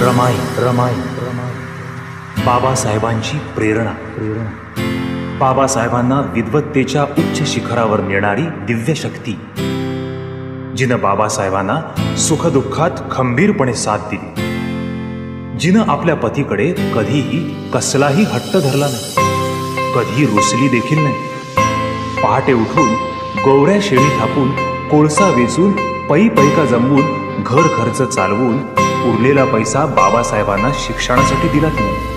रमाई रमाई बाबासाहेबांची प्रेरणा बाबासाहेबांना विद्वत्तेच्या उच्च शिखरावर नेणारी दिव्य शक्ती, जिनं बाबासाहेबांना सुखदुःखात खंबीरपणे साथ दिली, जिनं आपल्या पतीकडे कधीही कसलाही हट्ट धरला नाही, कधी रुसली देखील नाही। पहाटे उठून गोवऱ्या शेळी थापून, कोळसा वेचून, पै पैका जमवून, घर खर्च चालवून उरलेला पैसा बाबासाहेबांना शिक्षणासाठी दिला तिने।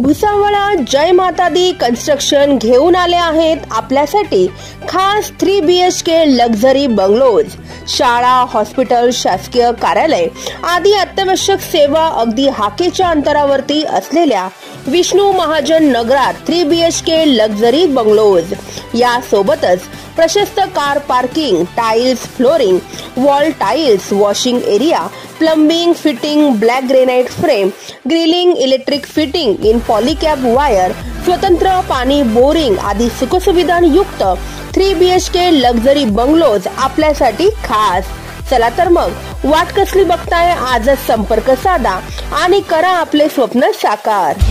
भुसावळा जय माता दी कन्स्ट्रक्शन घेऊन आले आहेत आपल्यासाठी खास 3 BHK लक्झरी बंगलोज। शाळा, हॉस्पिटल, शासकीय कार्यालय आदी अत्यावश्यक सेवा अगदी हाकेच्या अंतरावरती असलेल्या विष्णू महाजन नगरात 3 BHK लक्झरी बंगलोज। या सोबतच प्रशस्त car parking, tiles flooring, wall tiles, washing area, plumbing, fitting, black granite frame, grilling, electric fitting in Polycab wire, स्वतंत्र पाणी बोरिंग आदी सुखसुविधांयुक्त 3 BHK लक्झरी बंगलोज आपल्यासाठी खास। चला तर मग वाट कसली बघताय, आजच संपर्क साधा आणि करा आपले स्वप्न साकार।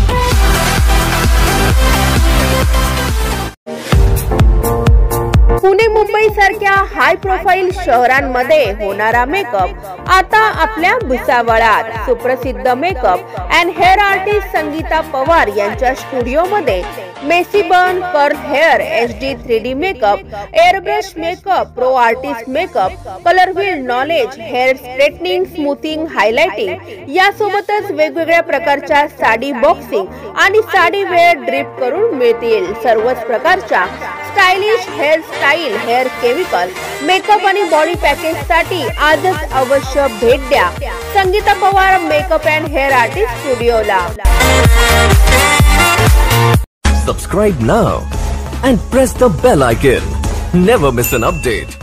पुणे, मुंबई सारख्या हाय प्रोफाईल शहरांमध्ये होणारा मेकअप आता आपल्या भुसावळात। सुप्रसिद्ध makeup and hair artist Sangeeta Pawar यांच्या स्टुडिओ मध्ये messy bun, curl hair, HD 3D makeup, airbrush makeup, pro artist makeup, colour wheel knowledge, hair straightening, smoothing, highlighting यासोबतच वेगवेगळ्या प्रकारच्या साडी बॉक्सिंग आणि साडी वेअर ड्रिप करून मिळतील। सर्वच प्रकारच्या stylish hair style, hair chemical, makeup आणि बॉडी पॅकेज साठी आजच अवश्य भेट द्या Sangeeta Pawar makeup and hair artist स्टुडिओला। Subscribe now and press the bell icon. Never miss an update.